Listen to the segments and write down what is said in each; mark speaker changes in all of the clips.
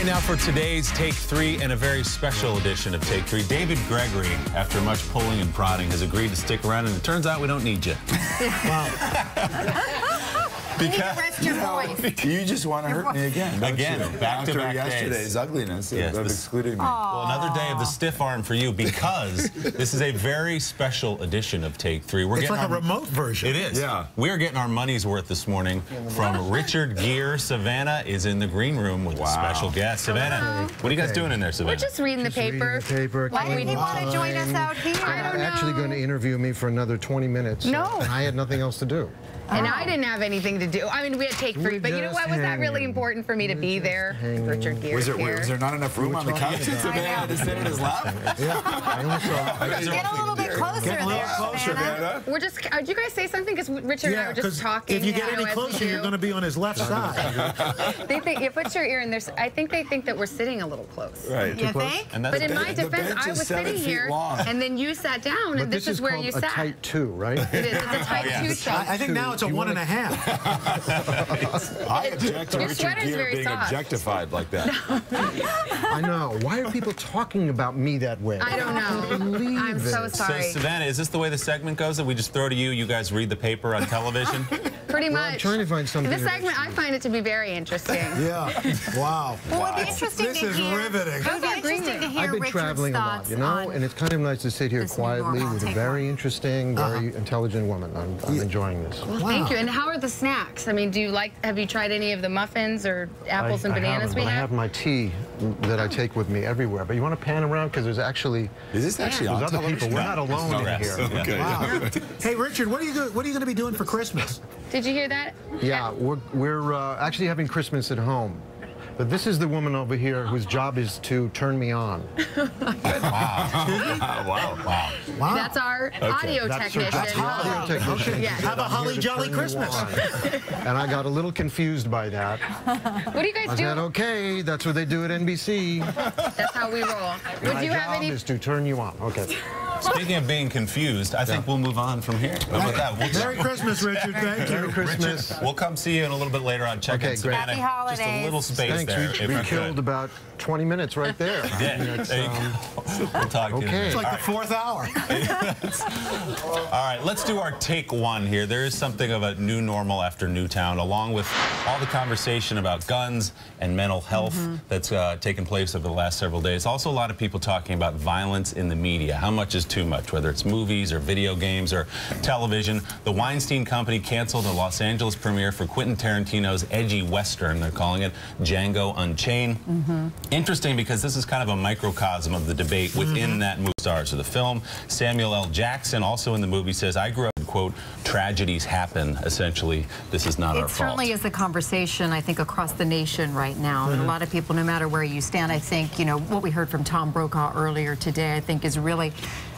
Speaker 1: right, now for today's Take 3 and a very special edition of Take 3. David Gregory, after much pulling and prodding, has agreed to stick around, and it turns out we don't need you.
Speaker 2: Wow.
Speaker 3: You need to rest your voice.
Speaker 4: You just want to hurt me again.
Speaker 1: Back-to-back
Speaker 4: yesterday's ugliness
Speaker 1: yes,
Speaker 4: of excluding me.
Speaker 1: Well, another day of the stiff arm for you, because this is a very special edition of Take 3.
Speaker 2: It's like a remote version.
Speaker 1: It is.
Speaker 4: Yeah.
Speaker 1: We are getting our money's worth this morning from Richard Gere. Savannah is in the green room with a special guest. Savannah, what are you guys doing in there, Savannah?
Speaker 3: We're just reading the paper.
Speaker 5: Why
Speaker 3: would he want to join us out here? I don't know.
Speaker 5: Actually going to interview me for another 20 minutes.
Speaker 3: No.
Speaker 5: And I had nothing else to do.
Speaker 3: And I didn't have anything to do. I mean, we had Take 3, but you know what? Was that really important for me to be there? Richard Gere.
Speaker 4: Was there not enough room on the couch? Savannah to sit in his lap?
Speaker 5: Yeah, I only saw.
Speaker 3: Get a little bit closer there, Savannah. We're just, did you guys say something? Because Richard and I were just talking.
Speaker 2: If you get any closer, you're going to be on his left side.
Speaker 3: They think, you put your ear in there. I think they think that we're sitting a little close.
Speaker 4: Right.
Speaker 3: You think?
Speaker 1: But
Speaker 3: in my defense, I was sitting here, and then you sat down, and this is where you sat.
Speaker 5: It's a tight 2, right?
Speaker 3: It is. It's a tight 2 shot.
Speaker 2: I think now it's a 1.5.
Speaker 4: I object to Richard Gere being objectified like that.
Speaker 5: I know. Why are people talking about me that way?
Speaker 3: I don't know. I'm so sorry.
Speaker 1: So, Savannah, is this the way the segment goes, that we just throw to you, you guys read the paper on television?
Speaker 3: Pretty much.
Speaker 5: I'm trying to find something.
Speaker 3: This segment, I find it to be very interesting.
Speaker 2: Yeah. Wow.
Speaker 6: Well, it'd be interesting
Speaker 2: This
Speaker 6: to
Speaker 2: is
Speaker 6: hear.
Speaker 2: riveting.
Speaker 6: It would be interesting to hear
Speaker 5: I've been
Speaker 6: Richard's
Speaker 5: traveling a lot,
Speaker 6: thoughts
Speaker 5: you know,
Speaker 6: on
Speaker 5: and it's kind of nice to sit here
Speaker 6: this new
Speaker 5: quietly
Speaker 6: normal.
Speaker 5: with a
Speaker 6: Take
Speaker 5: very
Speaker 6: one.
Speaker 5: interesting, very intelligent woman. I'm enjoying this.
Speaker 3: Well, thank you. And how are the snacks? I mean, have you tried any of the muffins or apples and bananas we
Speaker 5: I
Speaker 3: have?
Speaker 5: have my tea that I take with me everywhere. But you want to pan around, because there's actually
Speaker 4: Is this actually on
Speaker 5: other people.
Speaker 4: television?
Speaker 5: We're not alone in here.
Speaker 4: Okay.
Speaker 2: Wow. Hey, Richard, what are you going to be doing for Christmas?
Speaker 3: Did you hear that?
Speaker 5: Yeah, we're actually having Christmas at home. But this is the woman over here whose job is to turn me on.
Speaker 4: Wow.
Speaker 3: That's our audio
Speaker 5: That's her
Speaker 3: technician.
Speaker 5: job. Audio technician.
Speaker 3: Yeah.
Speaker 2: Have a holly jolly Christmas.
Speaker 5: And I got a little confused by that.
Speaker 3: What do you guys
Speaker 5: I
Speaker 3: do?
Speaker 5: said, okay, that's what they do at NBC.
Speaker 3: That's how we roll. Would you have
Speaker 5: My job
Speaker 3: any?
Speaker 5: is to turn you on. Okay.
Speaker 1: Speaking of being confused, I think we'll move on from here. How about that?
Speaker 2: Merry Christmas, Richard. Thank you.
Speaker 5: Merry Christmas.
Speaker 1: We'll come see you in a little bit later on. Check
Speaker 5: Okay,
Speaker 1: in,
Speaker 5: great.
Speaker 1: Savannah.
Speaker 6: Happy
Speaker 1: Just a
Speaker 6: holidays.
Speaker 1: little space
Speaker 5: Thanks.
Speaker 1: there. if
Speaker 5: We
Speaker 1: I
Speaker 5: killed
Speaker 1: could.
Speaker 5: about 20 minutes right there.
Speaker 1: Yeah, there you go. We'll talk to you.
Speaker 5: Okay.
Speaker 2: It's like the 4th hour.
Speaker 1: All right, let's do our take 1 here. There is something of a new normal after Newtown, along with all the conversation about guns and mental health that's taken place over the last several days. Also, a lot of people talking about violence in the media. How much is too much, whether it's movies or video games or television. The Weinstein Company canceled the Los Angeles premiere for Quentin Tarantino's edgy Western. They're calling it Django Unchained. Interesting, because this is kind of a microcosm of the debate within that movie. Stars of the film. Samuel L. Jackson, also in the movie, says, I grew up, quote, tragedies happen. Essentially, this is not our fault.
Speaker 7: It certainly is the conversation, I think, across the nation right now. And a lot of people, no matter where you stand, I think, you know, what we heard from Tom Brokaw earlier today, I think is really,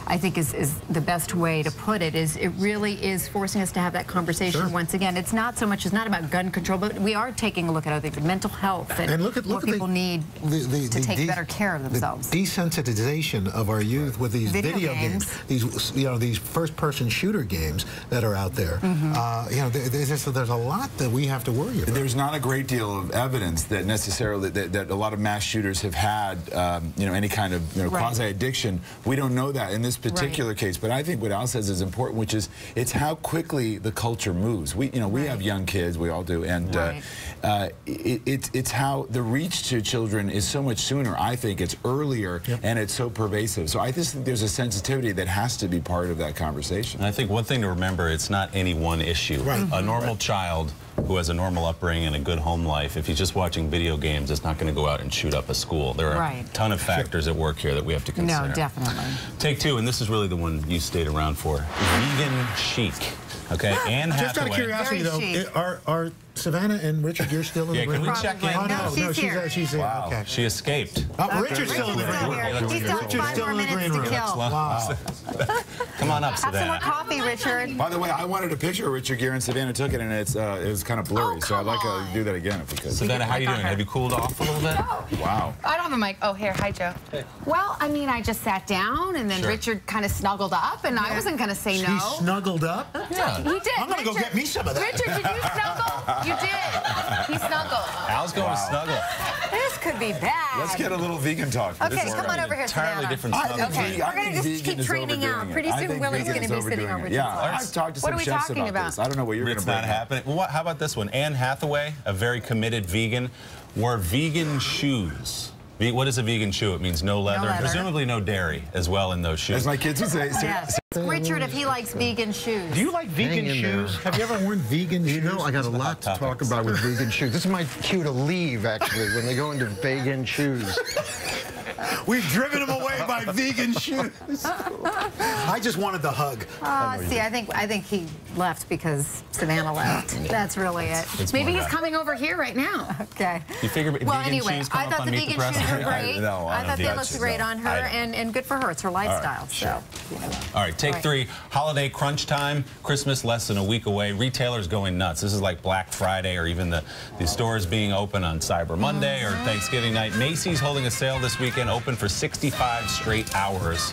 Speaker 7: is the best way to put it, is it really is forcing us to have that conversation once again. It's not so much, it's not about gun control, but we are taking a look at other things, mental health, and
Speaker 2: look at
Speaker 7: what people need to take better care of themselves.
Speaker 8: The desensitization of our youth with these video games, these first-person shooter games that are out there. You know, there's a lot that we have to worry about.
Speaker 4: There's not a great deal of evidence that necessarily that a lot of mass shooters have had, you know, any kind of quasi-addiction. We don't know that in this particular case, but I think what Al says is important, which is it's how quickly the culture moves. We have young kids, we all do, and it's how the reach to children is so much sooner. I think it's earlier, and it's so pervasive. So I just think there's a sensitivity that has to be part of that conversation.
Speaker 1: And I think one thing to remember, it's not any one issue. A normal child who has a normal upbringing and a good home life, if he's just watching video games, is not going to go out and shoot up a school. There are a ton of factors at work here that we have to consider.
Speaker 7: No, definitely.
Speaker 1: Take 2, and this is really the one you stayed around for. Vegan chic. Okay, Anne Hathaway.
Speaker 2: Just out of curiosity, though, are Savannah and Richard Gere still in the room?
Speaker 1: Can we check in?
Speaker 2: Oh, no, she's here.
Speaker 4: Wow.
Speaker 2: Okay.
Speaker 1: She escaped.
Speaker 2: Richard's still in the green room.
Speaker 6: He's still 5 more minutes to kill.
Speaker 2: Wow.
Speaker 1: Come on up,
Speaker 6: Have some more
Speaker 1: Savannah.
Speaker 6: coffee, Richard.
Speaker 4: By the way, I wanted a picture of Richard Gere, and Savannah took it, and it was kind of blurry. So I'd like to do that again if we could.
Speaker 1: Savannah, how are you doing? Have you cooled off a little bit?
Speaker 4: Wow.
Speaker 3: I don't have a mic. Oh, here. Hi, Joe.
Speaker 6: Well, I mean, I just sat down, and then
Speaker 3: Richard kind of snuggled up, and I wasn't going to say no.
Speaker 2: He snuggled up?
Speaker 1: Yeah.
Speaker 3: He did.
Speaker 2: I'm going to go get me some of that.
Speaker 3: Richard, did you snuggle? You did. He snuggled.
Speaker 1: Al's going to snuggle.
Speaker 6: There's
Speaker 7: could be bad.
Speaker 4: Let's get a little vegan talk.
Speaker 7: Okay, come on over here,
Speaker 1: Entirely
Speaker 7: Savannah.
Speaker 1: different subject.
Speaker 7: Okay, we're going to just keep training out. Pretty soon Willie's going to be sitting on Richard's lap.
Speaker 4: I've talked to
Speaker 3: What
Speaker 4: some
Speaker 3: are we
Speaker 4: chefs
Speaker 3: talking
Speaker 4: about this. I don't know what you're going to
Speaker 1: It's
Speaker 4: bring
Speaker 1: not
Speaker 4: up.
Speaker 1: happening. Well, how about this one? Anne Hathaway, a very committed vegan, wore vegan shoes. What is a vegan shoe? It means no leather,
Speaker 7: leather.
Speaker 1: presumably no dairy as well in those shoes.
Speaker 4: As my kids would say.
Speaker 7: Yes. Richard, if he likes vegan shoes.
Speaker 2: Do you like vegan
Speaker 5: in
Speaker 2: shoes?
Speaker 5: there.
Speaker 2: Have you ever worn vegan shoes?
Speaker 5: You know, I got a lot to talk about with vegan shoes. This is my cue to leave, actually, when they go into vegan shoes.
Speaker 2: We've driven him away by vegan shoes. I just wanted the hug.
Speaker 7: See, I think he left because Savannah left. That's really it.
Speaker 3: Maybe
Speaker 1: more
Speaker 3: he's
Speaker 1: that.
Speaker 3: coming over here right now.
Speaker 7: Okay.
Speaker 1: You figure
Speaker 7: Well,
Speaker 1: vegan
Speaker 7: anyway,
Speaker 1: shoes come
Speaker 7: I
Speaker 1: up
Speaker 7: thought
Speaker 1: on
Speaker 7: the
Speaker 1: Meet the
Speaker 7: vegan shoes
Speaker 1: Press?
Speaker 7: were great.
Speaker 4: No, I
Speaker 7: I
Speaker 4: don't
Speaker 7: thought
Speaker 4: think
Speaker 7: they
Speaker 4: that's-
Speaker 7: looked great
Speaker 4: no,
Speaker 7: on her,
Speaker 1: I don't.
Speaker 7: and good for her. It's her lifestyle. So, you know.
Speaker 1: All right, take three. Holiday crunch time. Christmas less than a week away. Retailers going nuts. This is like Black Friday or even the stores being open on Cyber Monday or Thanksgiving night. Macy's holding a sale this weekend, open for 65 straight hours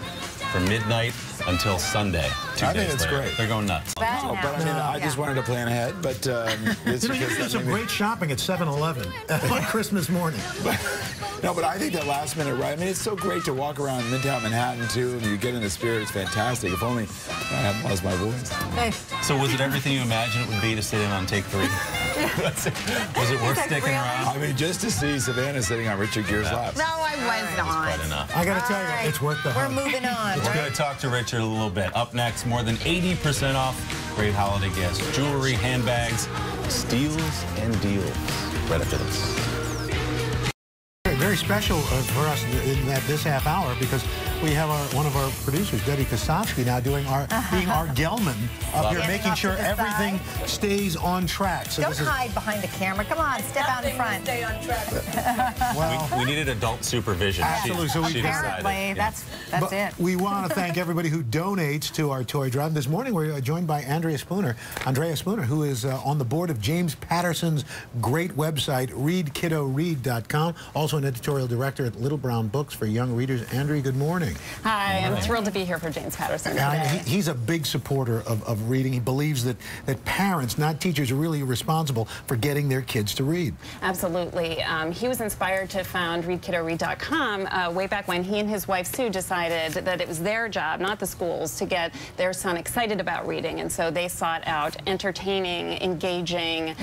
Speaker 1: from midnight until Sunday.
Speaker 4: I think it's great.
Speaker 1: They're going nuts.
Speaker 7: Bad
Speaker 4: No,
Speaker 7: now.
Speaker 4: but I mean, I just
Speaker 7: Yeah.
Speaker 4: wanted to plan ahead, but it's
Speaker 2: You know, you
Speaker 4: because
Speaker 2: can do
Speaker 4: that
Speaker 2: some
Speaker 4: made me-
Speaker 2: great shopping at 7-Eleven on Christmas morning.
Speaker 4: No, but I think that last minute, right? I mean, it's so great to walk around Midtown Manhattan, too, and you get in the spirit. It's fantastic. If only I hadn't lost my voice.
Speaker 7: Hey,
Speaker 1: So was it everything you imagined it would be to sit in on take three? Was it worth sticking around?
Speaker 4: I mean, just to see Savannah sitting on Richard Gere's lap.
Speaker 3: No, I was not.
Speaker 1: Quite enough.
Speaker 2: I got to tell you,
Speaker 7: right.
Speaker 2: it's worth the
Speaker 7: we're
Speaker 2: hug.
Speaker 7: moving on.
Speaker 1: We're going to talk to Richard a little bit. Up next, more than 80% off great holiday gifts, jewelry, handbags, steals, and deals. Right after this.
Speaker 2: Very special for us in this half hour because we have one of our producers, Debbie Kosofsky, now doing being our Gelman up here,
Speaker 7: Standing
Speaker 2: making
Speaker 7: off
Speaker 2: sure
Speaker 7: to the
Speaker 2: everything stays on track. So
Speaker 7: Don't
Speaker 2: this is
Speaker 7: hide behind the camera. Come on, step out in front.
Speaker 2: well.
Speaker 1: We needed adult supervision.
Speaker 2: Absolutely, so we-
Speaker 1: She decided,
Speaker 7: Apparently,
Speaker 1: yeah.
Speaker 7: that's
Speaker 2: But
Speaker 7: it.
Speaker 2: we want to thank everybody who donates to our toy drive. This morning we're joined by Andrea Spooner, who is on the board of James Patterson's great website, readkiddoread.com, also an editorial director at Little Brown Books for young readers. Andrea, good morning.
Speaker 9: Hi, I'm thrilled to be here for James Patterson
Speaker 2: And
Speaker 9: today.
Speaker 2: he's a big supporter of reading. He believes that parents, not teachers, are really responsible for getting their kids to read.
Speaker 9: Absolutely. He was inspired to found readkiddoread.com way back when he and his wife Sue decided that it was their job, not the school's, to get their son excited about reading. And so they sought out entertaining, engaging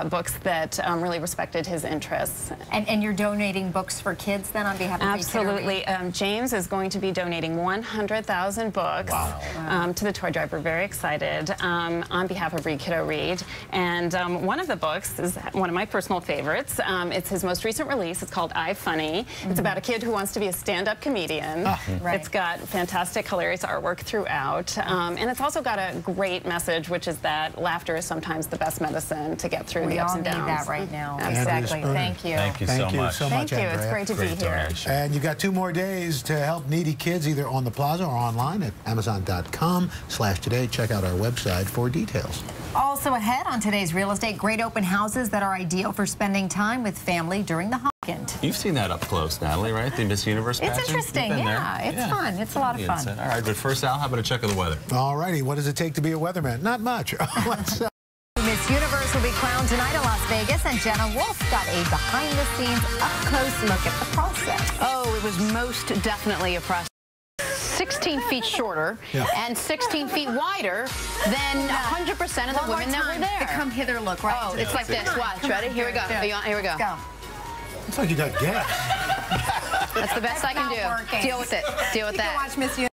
Speaker 9: books that really respected his interests.
Speaker 7: And you're donating books for kids then on behalf of Read Kiddo Read?
Speaker 9: Absolutely. James is going to be donating 100,000 books to the toy drive. We're very excited on behalf of Read Kiddo Read. And one of the books is one of my personal favorites. It's his most recent release. It's called iFunny. It's about a kid who wants to be a stand-up comedian.
Speaker 7: Right.
Speaker 9: It's got fantastic, hilarious artwork throughout. And it's also got a great message, which is that laughter is sometimes the best medicine to get through
Speaker 7: We
Speaker 9: the ups
Speaker 7: all
Speaker 9: and
Speaker 7: need
Speaker 9: downs.
Speaker 7: that right now.
Speaker 2: Andrea
Speaker 7: Exactly.
Speaker 2: Spooner.
Speaker 7: Thank you.
Speaker 1: Thank you
Speaker 2: Thank
Speaker 1: so
Speaker 2: you
Speaker 1: much.
Speaker 2: so
Speaker 9: Thank
Speaker 2: much,
Speaker 9: you. It's
Speaker 2: Andrea.
Speaker 9: great to
Speaker 1: Great
Speaker 9: be here.
Speaker 1: donation.
Speaker 2: And you've got 2 more days to help needy kids either on the plaza or online at Amazon.com/today. Check out our website for details.
Speaker 7: Also ahead on today's real estate, great open houses that are ideal for spending time with family during the weekend.
Speaker 1: You've seen that up close, Natalie, right? The Miss Universe
Speaker 7: It's
Speaker 1: pageant?
Speaker 7: interesting,
Speaker 1: You've been
Speaker 7: yeah.
Speaker 1: there.
Speaker 7: It's fun. It's a lot of
Speaker 1: The
Speaker 7: fun.
Speaker 1: inside. All right, but first, Al, how about a check of the weather?
Speaker 2: All righty, what does it take to be a weatherman? Not much. Let's
Speaker 7: Miss Universe will be crowned tonight in Las Vegas, and Jenna Wolf got a behind-the-scenes, up-close look at the process.
Speaker 3: Oh, it was most definitely a process. 16 feet shorter and 16 feet wider than 100% of the women that were there.
Speaker 7: The come hither look, right?
Speaker 3: Oh, it's like this. Watch. Ready? Here we go. Here we go.
Speaker 7: Go.
Speaker 2: Looks like you got gas.
Speaker 3: That's the best I can
Speaker 7: That's not
Speaker 3: do.
Speaker 7: working.
Speaker 3: Deal with it. Deal with
Speaker 7: You can
Speaker 3: that.
Speaker 7: watch Miss Universe.